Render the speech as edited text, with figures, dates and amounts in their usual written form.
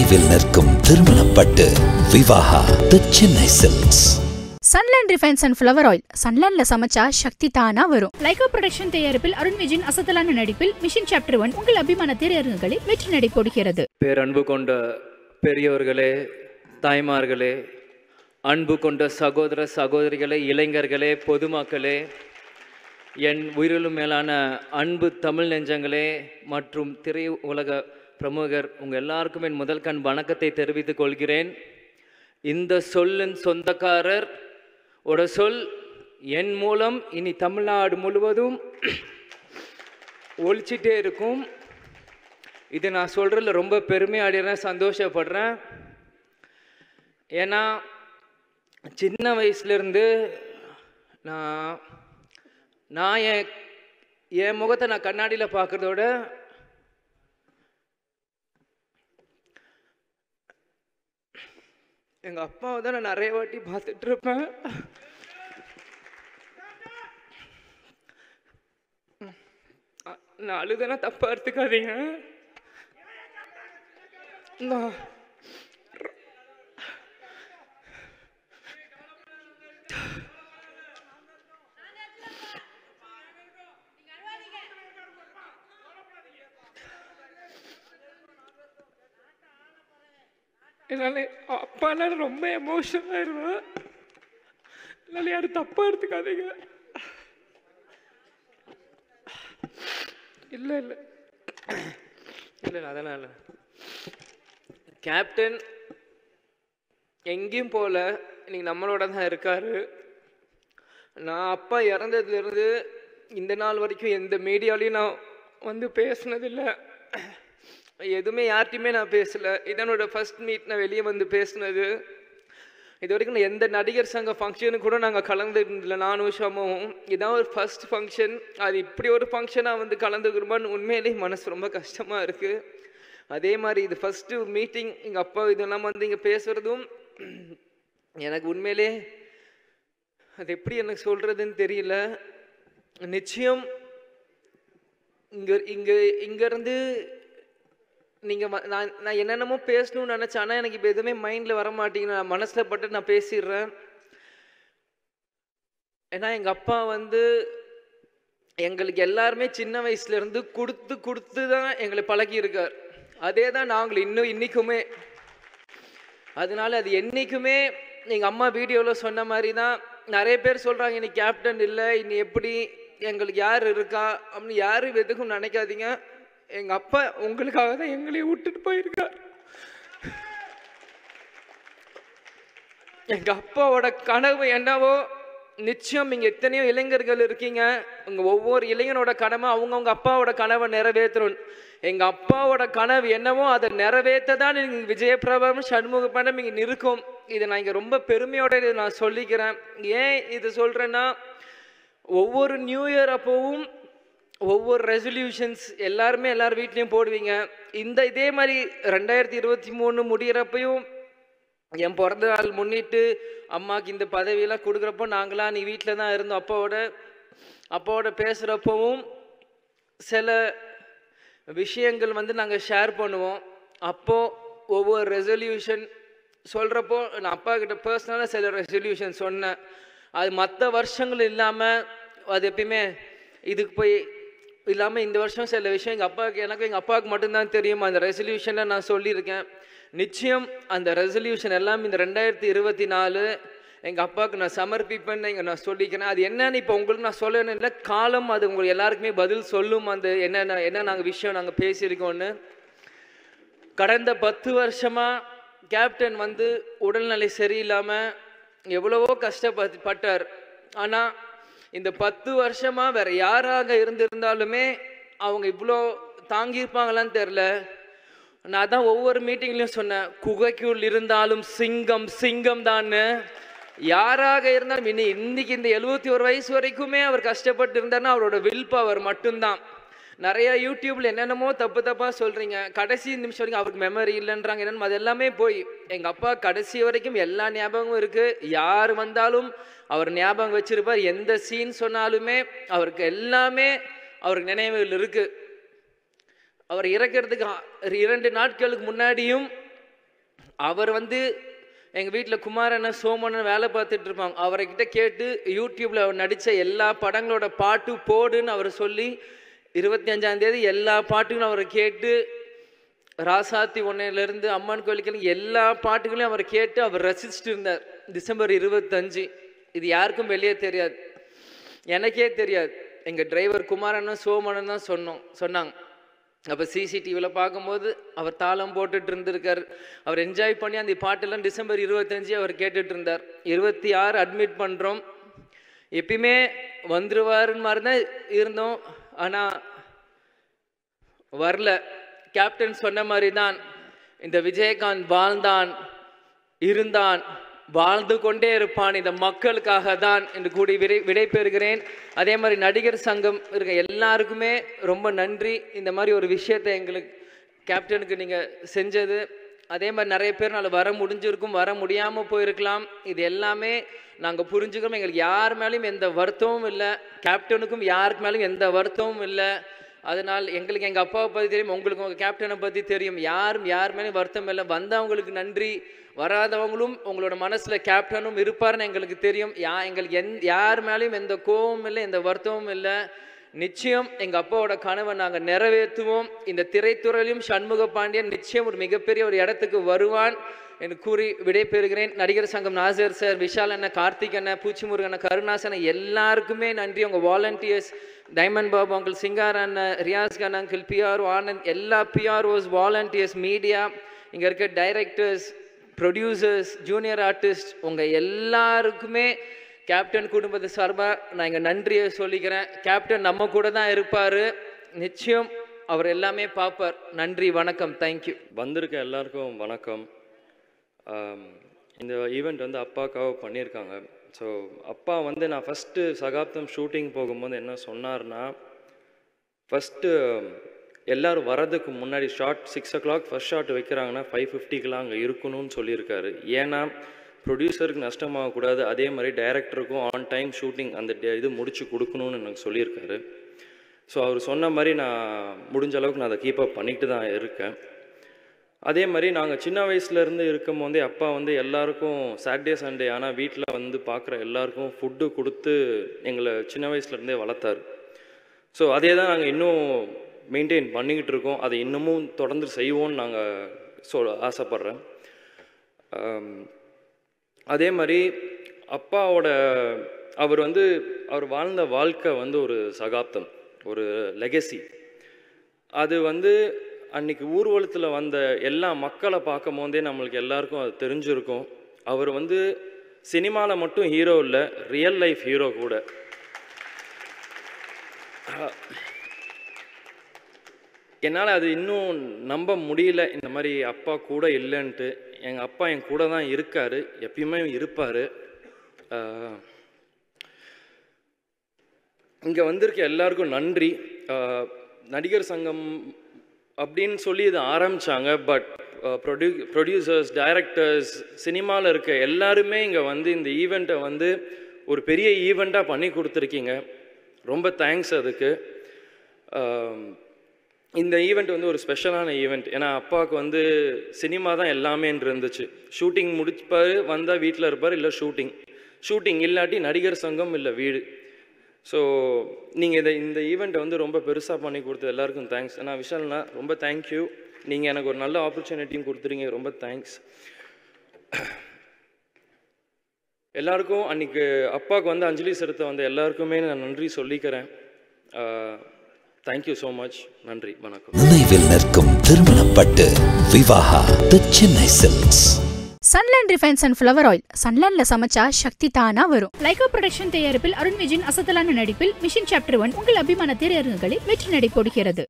தொலைவில் நிற்கும் திருமணப்பட்டு Vivaha the Chennai silks. Sunland refines and flower oil. சன்லேண்ட்ல சமைச்சா சக்தி தானா வரும். லைகா ப்ரொடக்ஷன் தயாரிப்பில் அருண் விஜயின் அசத்தலான நடிப்பில் மிஷன் சாப்டர் 1 உங்கள் அபிமான திரையரங்குகளில் வெற்றி நடை போடுகிறது. பேரன்பு கொண்ட பெரியவர்களே, தாய்மார்களே, அன்பு கொண்ட சகோதர சகோதரிகளே, இளைஞர்களே, பொதுமக்களே, என் உயிரிலும் மேலான அன்பு தமிழ் நெஞ்சங்களே மற்றும் திரை உலக பிரமுகர், உங்கள் எல்லாருக்கும் என் முதல் கண் வணக்கத்தை தெரிவித்துக் கொள்கிறேன். இந்த சொல்லின் சொந்தக்காரர் ஒரு சொல் என் மூலம் இனி தமிழ்நாடு முழுவதும் ஒழிச்சிட்டே இருக்கும். இது நான் சொல்கிறதுல ரொம்ப பெருமையாடுறேன், சந்தோஷப்படுறேன். ஏன்னா சின்ன வயசுலேருந்து நான் என் முகத்தை நான் கண்ணாடியில் பார்க்குறதோட எங்கள் அப்பாவை தான் நான் நிறைய வாட்டி பார்த்துட்டு இருப்பேன். நான் அழுதனா தப்பா எடுத்துக்காதீங்க. என்னால் அப்பானால ரொம்ப எமோஷனல் ஆயிடுவேன். என்னால் யாரும் தப்பாக எடுத்துக்காதீங்க. இல்லை இல்லை இல்லை அதெல்லாம் இல்லை. கேப்டன் எங்கேயும் போகல, இன்னைக்கு நம்மளோட தான் இருக்காரு. நான் அப்பா இறந்ததுலேருந்து இந்த நாள் வரைக்கும் எந்த மீடியாலையும் நான் வந்து பேசினதில்லை, எதுவுமே யார்கிட்டையுமே நான் பேசலை. இதனோட ஃபர்ஸ்ட் மீட் நான் வெளியே வந்து பேசினது. இது வரைக்கும் நான் எந்த நடிகர் சங்க ஃபங்க்ஷனுக்கு கூட நாங்கள் கலந்துருந்தில்லை, நானும் ஷமும். இதான் ஒரு ஃபர்ஸ்ட் ஃபங்க்ஷன். அது இப்படி ஒரு ஃபங்க்ஷனாக வந்து கலந்துக்கிறோமான்னு உண்மையிலேயே மனசு ரொம்ப கஷ்டமாக இருக்குது. அதே மாதிரி இது ஃபஸ்ட்டு மீட்டிங், எங்கள் அப்பா இதெல்லாம் வந்து இங்கே பேசுகிறதும் எனக்கு உண்மையிலே அது எப்படி எனக்கு சொல்கிறதுன்னு தெரியல. நிச்சயம் இங்கேருந்து நீங்கள் நான் என்னென்னமோ பேசணும்னு நினச்சேன், ஆனால் எனக்கு இப்போ எதுவுமே மைண்டில் வர மாட்டேங்குது. நான் மனசில் பட்டு நான் பேசிடுறேன். ஏன்னா எங்கள் அப்பா வந்து எங்களுக்கு எல்லாருமே சின்ன வயசுலேருந்து கொடுத்து தான் எங்களை பழகியிருக்கார். அதே தான் நாங்கள் இன்றைக்குமே. அதனால அது என்றைக்குமே எங்கள் அம்மா வீடியோவில் சொன்ன மாதிரி தான். நிறைய பேர் சொல்கிறாங்க இன்னைக்கு கேப்டன் இல்லை, இனி எப்படி எங்களுக்கு யார் இருக்கா அப்படின்னு. யாரும் எதுக்கும் நினைக்காதீங்க. எங்கள் அப்பா உங்களுக்காக தான் எங்களையும் விட்டுட்டு போயிருக்கார். எங்கள் அப்பாவோட கனவு என்னவோ, நிச்சயம் இங்கே எத்தனையோ இளைஞர்கள் இருக்கீங்க, உங்கள் ஒவ்வொரு இளைஞனோட கனவை அவங்கவுங்க அப்பாவோட கனவை நிறைவேற்றணும். எங்கள் அப்பாவோட கனவு என்னவோ அதை நிறைவேற்ற தான் நீங்கள் விஜயபிரபம் சண்முகப்படம் இங்கே இருக்கும். இதை நான் இங்கே ரொம்ப பெருமையோட இதை நான் சொல்லிக்கிறேன். ஏன் இது சொல்கிறேன்னா, ஒவ்வொரு நியூ இயர் அப்போவும் ஒவ்வொரு ரெசல்யூஷன்ஸ் எல்லாருமே எல்லார் வீட்லேயும் போடுவீங்க. இதே மாதிரி 2023 முடிகிறப்பையும் என் பிறந்த நாள் முன்னிட்டு அம்மாவுக்கு இந்த பதவியெல்லாம் கொடுக்குறப்போ நாங்களாம் நீ வீட்டில் தான் இருந்தோம். அப்பாவோட பேசுகிறப்பவும் சில விஷயங்கள் வந்து நாங்கள் ஷேர் பண்ணுவோம். அப்போது ஒவ்வொரு ரெசல்யூஷன் சொல்கிறப்போ நான் அப்பா கிட்ட பர்சனலாக சில ரெசல்யூஷன் சொன்னேன். அது மற்ற வருஷங்கள் இல்லாமல் அது எப்பயுமே இதுக்கு போய் இல்லாமல் இந்த வருஷம் சில விஷயம் எங்கள் அப்பாவுக்கு மட்டும்தான் தெரியும். அந்த ரெசல்யூஷனில் நான் சொல்லியிருக்கேன். நிச்சயம் அந்த ரெசல்யூஷன் எல்லாம் இந்த 2024 எங்கள் அப்பாவுக்கு நான் சமர்ப்பிப்பேன்னு நான் சொல்லிக்கிறேன். அது என்னன்னு இப்போ உங்களுக்கு நான் சொல்லணும் இல்லை, காலம் அது உங்களுக்கு எல்லாருக்குமே பதில் சொல்லும். அந்த என்ன நாங்கள் விஷயம் நாங்கள் பேசியிருக்கோன்னு. கடந்த 10 வருஷமாக கேப்டன் வந்து உடல்நிலை சரியில்லாமல் எவ்வளவோ கஷ்டப்பட்டார். ஆனால் இந்த 10 வருஷமாக வேறு யாராக இருந்திருந்தாலுமே அவங்க இவ்வளோ தாங்கியிருப்பாங்களான்னு தெரில. நான் தான் ஒவ்வொரு மீட்டிங்லையும் சொன்னேன், குகைக்குள் இருந்தாலும் சிங்கம் தான்னு. யாராக இருந்தாலும் இன்னைக்கு இந்த 71 வயசு வரைக்குமே அவர் கஷ்டப்பட்டு இருந்தார்னா அவரோட வில் பவர் மட்டும்தான். நிறையா யூடியூப்பில் என்னென்னமோ தப்பாக சொல்கிறீங்க, கடைசி நிமிஷம் வரைக்கும் அவருக்கு மெமரி இல்லைன்றாங்க. என்னென்னு அது எல்லாமே போய் எங்கள் அப்பா கடைசி வரைக்கும் எல்லா ஞாபகமும் இருக்குது. யார் வந்தாலும் அவர் ஞாபகம் வச்சிருப்பார். எந்த சீன் சொன்னாலுமே அவருக்கு எல்லாமே அவருக்கு நினைவுகள் இருக்குது. அவர் இறக்கிறதுக்கு 2 நாட்களுக்கு முன்னாடியும் அவர் வந்து எங்கள் வீட்டில் குமாரண்ண சோமண்ணன் வேலை பார்த்துட்டு இருப்பாங்க. அவர்கிட்ட கேட்டு யூடியூப்பில் அவர் நடித்த எல்லா படங்களோட பாட்டு போடுன்னு அவர் சொல்லி 25ஆம் தேதி எல்லா பாட்டுகளும் அவரை கேட்டு, ராசாத்தி ஒன்னையிலேருந்து அம்மன் கோயிலுக்கு எல்லா பாட்டுகளையும் அவர் கேட்டு அவர் ரசிச்சுட்டு இருந்தார். டிசம்பர் 25. இது யாருக்கும் வெளியே தெரியாது, எனக்கே தெரியாது. எங்கள் டிரைவர் குமாரண்ணன் சோமண்ணன் தான் சொன்னாங்க. அப்போ சிசிடிவியில் பார்க்கும்போது அவர் தாளம் போட்டுட்டு இருந்திருக்கார். அவர் என்ஜாய் பண்ணி அந்த பாட்டெல்லாம் டிசம்பர் 25 அவர் கேட்டுட்டு இருந்தார். 26 அட்மிட் பண்ணுறோம். எப்பயுமே வந்துருவாருன்னு மாதிரி தான் இருந்தோம், ஆனால் வரல. கேப்டன் சொன்ன மாதிரி தான் இந்த விஜயகாந்த் வாழ்ந்தான், இருந்தான், வாழ்ந்து கொண்டே இருப்பான் இந்த மக்களுக்காக தான் என்று கூடி விடை பெறுகிறேன். அதே மாதிரி நடிகர் சங்கம் இருக்க எல்லாருக்குமே ரொம்ப நன்றி. இந்த மாதிரி ஒரு விஷயத்தை எங்களுக்கு கேப்டனுக்கு நீங்கள் செஞ்சது. அதே மாதிரி நிறைய பேர்னால வர முடிஞ்சிருக்கும், வர முடியாமல் போயிருக்கலாம். இது எல்லாமே நாங்கள் புரிஞ்சுக்கிறோம். எங்களுக்கு யார் மேலேயும் எந்த வருத்தமும் இல்லை, கேப்டனுக்கும் யாருக்கு மேலேயும் எந்த வருத்தமும் இல்லை. அதனால் எங்களுக்கு எங்கள் அப்பாவை பற்றி தெரியும், உங்களுக்கு உங்கள் கேப்டனை பற்றி தெரியும். யார் மேலேயும் வருத்தம் இல்லை. வந்தவங்களுக்கு நன்றி, வராதவங்களும் உங்களோட மனசில் கேப்டனும் இருப்பார்னு எங்களுக்கு தெரியும். எங்களுக்கு யார் மேலேயும் எந்த கோபமும் இல்லை, எந்த வருத்தமும் இல்லை. நிச்சயம் எங்கள் அப்பாவோட கனவை நாங்கள் நிறைவேற்றுவோம். இந்த திரைத்துறையிலும் சண்முக பாண்டியன் நிச்சயம் ஒரு மிகப்பெரிய ஒரு இடத்துக்கு வருவான் என்று கூறி விடை பெறுகிறேன். நடிகர் சங்கம் நாசர் சார், விஷால் அண்ணன், கார்த்திக் அண்ணன், பூச்சிமுருகன், கருணாசன் எல்லாருக்குமே நன்றி. உங்கள் volunteers diamond Babu uncle, Singar அண்ணன், ரியாஸ் கண்ணன் அங்கிள், பிஆர்ஓ ஆனந்த், எல்லா பிஆர்ஓஸ், வாலண்டியர்ஸ், மீடியா, இங்கே இருக்க டைரக்டர்ஸ், ப்ரொடியூசர்ஸ், ஜூனியர் ஆர்டிஸ்ட், உங்கள் எல்லாருக்குமே கேப்டன் குடும்பத்தை சார்பாக நான் இங்கே நன்றியை சொல்லிக்கிறேன். கேப்டன் நம்ம கூட தான் இருப்பார், நிச்சயம் அவர் எல்லாமே பார்ப்பார். நன்றி, வணக்கம், தேங்க்யூ. வந்திருக்க எல்லாருக்கும் வணக்கம். இந்த ஈவெண்ட் வந்து அப்பாவுக்காக பண்ணியிருக்காங்க. ஸோ அப்பா வந்து நான் ஃபஸ்ட்டு சகாப்தம் ஷூட்டிங் போகும்போது என்ன சொன்னார்னா, ஃபஸ்ட்டு எல்லோரும் வரதுக்கு முன்னாடி ஷார்ட் 6 o'clock ஃபஸ்ட் ஷாட் வைக்கிறாங்கன்னா 5:50 அங்கே இருக்கணும்னு சொல்லியிருக்காரு. ஏன்னா ப்ரொடியூசருக்கு நஷ்டமாகக்கூடாது, அதே மாதிரி டைரக்டருக்கும் ஆன் டைம் ஷூட்டிங் அந்த இது முடிச்சு கொடுக்கணும்னு எனக்கு சொல்லியிருக்காரு. ஸோ அவர் சொன்ன மாதிரி நான் முடிஞ்ச அளவுக்கு நான் அதை கீப் அப் பண்ணிக்கிட்டு தான் இருக்கேன். அதே மாதிரி நாங்கள் சின்ன வயசுலேருந்து இருக்கும் போதே அப்பா வந்து எல்லாருக்கும் சாட்டர்டே சண்டே ஆனால் வீட்டில் வந்து பார்க்குற எல்லாருக்கும் ஃபுட்டு கொடுத்து எங்களை சின்ன வயசுலேருந்தே வளர்த்தாரு. ஸோ அதே தான் நாங்கள் இன்னும் மெயின்டைன் பண்ணிக்கிட்டு இருக்கோம். அதை இன்னமும் தொடர்ந்து செய்வோம்னு நாங்கள் ஆசைப்பட்றேன். அதே மாதிரி அவர் வாழ்ந்த வாழ்க்கை வந்து ஒரு சகாப்தம், ஒரு லெகசி. அது வந்து அன்றைக்கி ஊர்வலத்தில் வந்த எல்லா மக்களை பார்க்கும் போதே நம்மளுக்கு எல்லாருக்கும் அது தெரிஞ்சிருக்கும். அவர் வந்து சினிமாவில் மட்டும் ஹீரோ இல்லை, ரியல் லைஃப் ஹீரோ கூட. என்னால் அது இன்னும் நம்ப முடியல, இந்த மாதிரி அப்பா கூட இல்லைன்ட்டு. எங்கள் அப்பா என் கூட தான் இருக்கார், எப்பயுமே இருப்பார். இங்கே வந்திருக்க எல்லாருக்கும் நன்றி. நடிகர் சங்கம் அப்படின்னு சொல்லி இது ஆரம்பித்தாங்க. பட் ப்ரொடியூசர்ஸ், டைரக்டர்ஸ், சினிமாவில் இருக்க எல்லாருமே இங்கே வந்து இந்த ஈவெண்ட்டை வந்து ஒரு பெரிய ஈவெண்ட்டாக பண்ணி கொடுத்துருக்கீங்க. ரொம்ப தேங்க்ஸ் அதுக்கு. இந்த ஈவெண்ட் வந்து ஒரு ஸ்பெஷலான ஈவெண்ட். ஏன்னா அப்பாவுக்கு வந்து சினிமா தான் எல்லாமே இருந்துச்சு. ஷூட்டிங் முடிப்பார், வந்தால் வீட்டில் இருப்பார், இல்லை ஷூட்டிங் இல்லாட்டி நடிகர் சங்கம், இல்லை வீடு. ஸோ நீங்கள் இந்த ஈவெண்ட்டை வந்து ரொம்ப பெருசாக பண்ணி கொடுத்தது எல்லாருக்கும் தேங்க்ஸ். நான் விஷால்ண்ணா ரொம்ப தேங்க்யூ. நீங்கள் எனக்கு ஒரு நல்ல ஆப்பர்ச்சுனிட்டியும் கொடுத்துறீங்க, ரொம்ப தேங்க்ஸ். எல்லாருக்கும் அன்றைக்கி அப்பாவுக்கு வந்து அஞ்சலி செலுத்த வந்த எல்லாருக்குமே நான் நன்றி சொல்லிக்கிறேன். Thank you so much. நன்றி, வணக்கம். நினைவில் நிற்கும் திருமணப்பட்டு Vivaha the Chennai silks. Sunland refines and flower oil. சன்லேண்ட்ல சமைச்சா சக்தி தானா வரும். லைகா ப்ரொடக்ஷன் தயாரிப்பில் அருண் விஜயின் அசத்தலான நடிப்பில் மிஷன் சாப்டர் 1 உங்கள் அபிமான திரையரங்குகளில் வெற்றி நடை போடுகிறது.